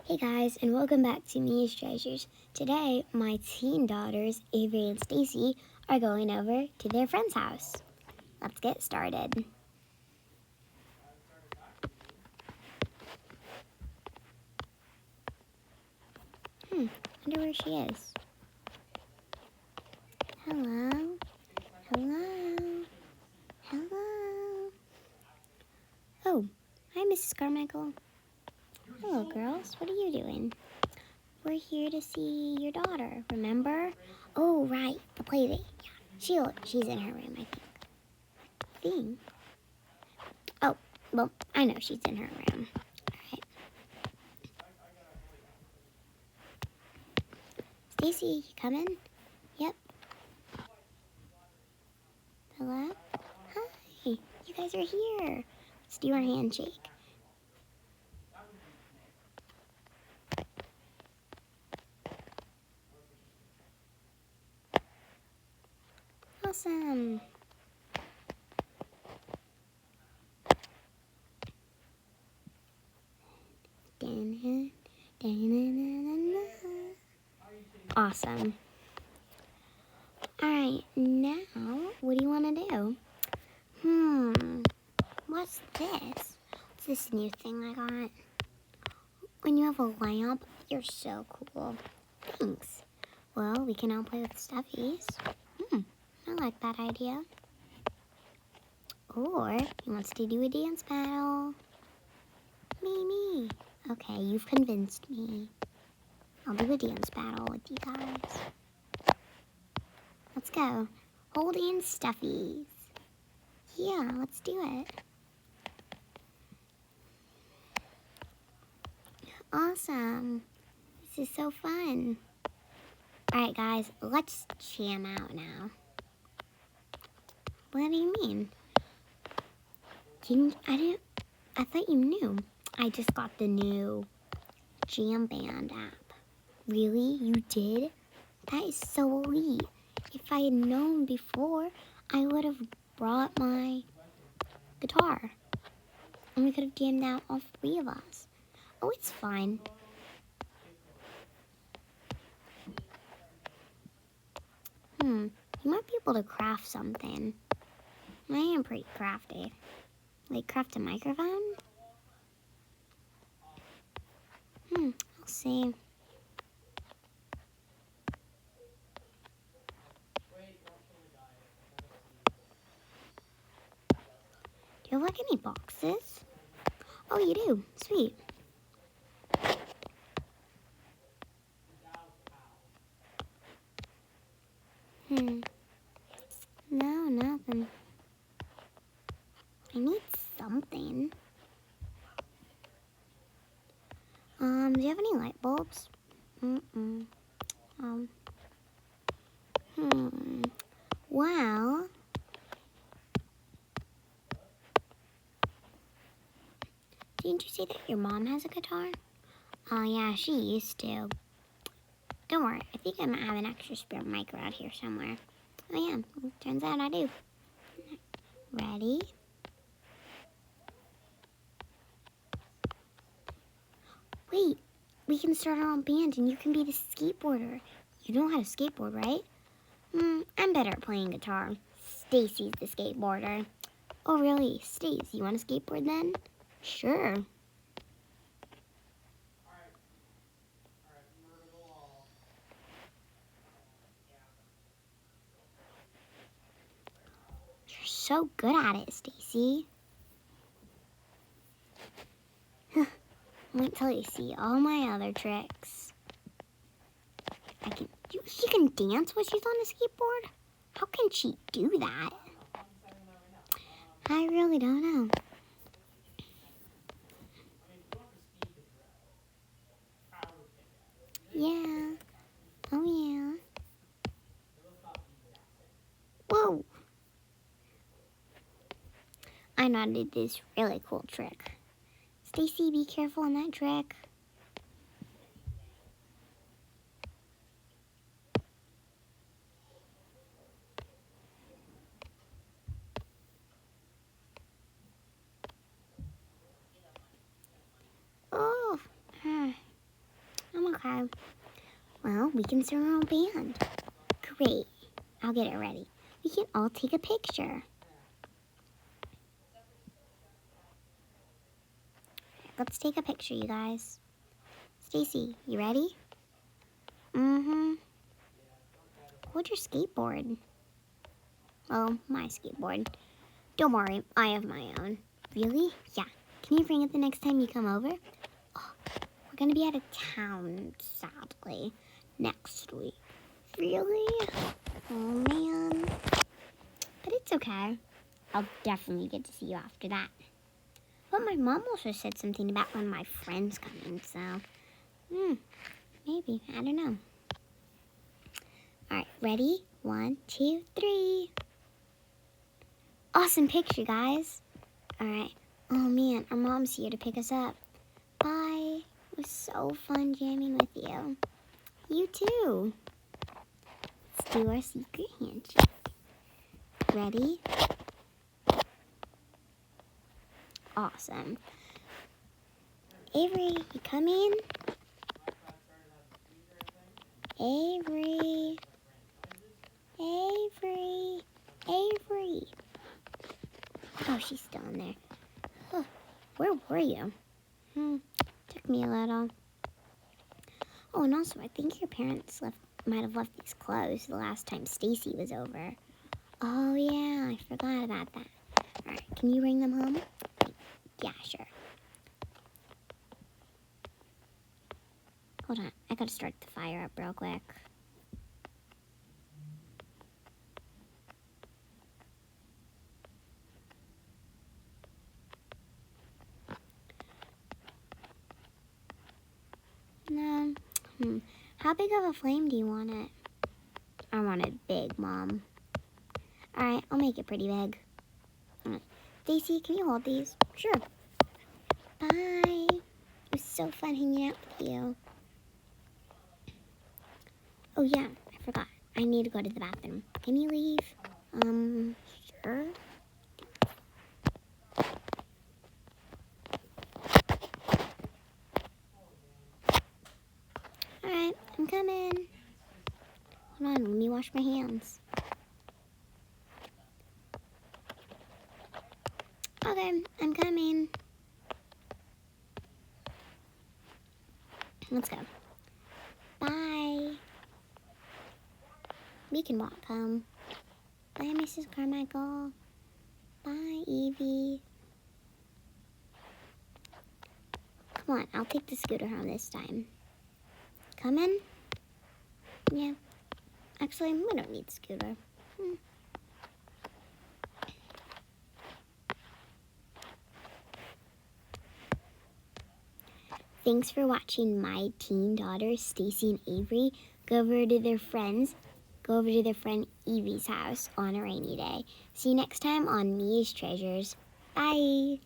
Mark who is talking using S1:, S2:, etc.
S1: Hey guys, and welcome back to Mia's Treasures. Today, my teen daughters, Avery and Stacey, are going over to their friend's house. Let's get started. Wonder where she is. Hello? Hello? Hello? Oh, hi Mrs. Carmichael. Hello girls, what are you doing? We're here to see your daughter, remember? Oh, right, the play date. Yeah, she's in her room, I think. Oh, well, I know she's in her room. Alright. Stacey, you coming? Yep. Hello? Hi, you guys are here. Let's do our handshake. Awesome. Awesome. Alright, now, what do you want to do? What's this? What's this new thing I got? When you have a lamp, you're so cool. Thanks. Well, we can all play with stuffies. I like that idea. Or he wants to do a dance battle. Me. Okay, you've convinced me. I'll do a dance battle with you guys. Let's go. Holding stuffies. Yeah, let's do it. Awesome. This is so fun. Alright guys, let's jam out now. What do you mean? I thought you knew. I just got the new Jam Band app. Really? You did? That is so elite. If I had known before, I would have brought my guitar. And we could have jammed out all three of us. Oh, it's fine. You might be able to craft something. I am pretty crafty. Like craft a microphone? I'll see. Do you have like any boxes? Oh, you do. Sweet. No, nothing. I need something. Do you have any light bulbs? Well, didn't you say that your mom has a guitar? Oh, yeah, she used to. Don't worry, I think I might have an extra spare mic around here somewhere. Oh, yeah, turns out I do. Ready? Wait, we can start our own band and you can be the skateboarder. You know how to skateboard, right? I'm better at playing guitar. Stacey's the skateboarder. Oh, really? Stace, you want to skateboard then? Sure. You're so good at it, Stacey. Wait till you see all my other tricks. She can dance when she's on a skateboard? How can she do that? I really don't know. Yeah. Oh, yeah. Whoa. I know I did this really cool trick. Stacey, be careful on that trick. Oh. Okay. Well, we can start our own band. Great. I'll get it ready. We can all take a picture. Let's take a picture, you guys. Stacey, you ready? Mm-hmm. Hold your skateboard. Oh, my skateboard. Don't worry, I have my own. Really? Yeah. Can you bring it the next time you come over? Oh, we're gonna be out of town, sadly, next week. Really? Oh, man. But it's okay. I'll definitely get to see you after that. But my mom also said something about when my friends come in, so... maybe. I don't know. Alright, ready? 1, 2, 3. Awesome picture, guys. Alright. Oh, man, our mom's here to pick us up. Bye. It was so fun jamming with you. You too. Let's do our secret handshake. Ready? Awesome. Avery, you coming? Avery. Avery. Avery. Oh, she's still in there. Huh. Where were you? Took me a little. Oh, and also, I think your parents might have left these clothes the last time Stacey was over. Oh, yeah, I forgot about that. All right, can you bring them home? Yeah, sure. Hold on, I gotta start the fire up real quick. No. How big of a flame do you want it? I want it big, Mom. Alright, I'll make it pretty big. Stacey, can you hold these? Sure. Bye. It was so fun hanging out with you. Oh yeah, I forgot. I need to go to the bathroom. Can you leave? Sure. Alright, I'm coming. Hold on, let me wash my hands. Okay, I'm coming. Let's go. Bye. We can walk home. Bye, Mrs. Carmichael. Bye, Evie. Come on, I'll take the scooter home this time. Coming? Yeah. Actually, we don't need the scooter. Thanks for watching my teen daughters, Stacey and Avery, go over to their friend Evie's house on a rainy day. See you next time on Mia's Treasures. Bye!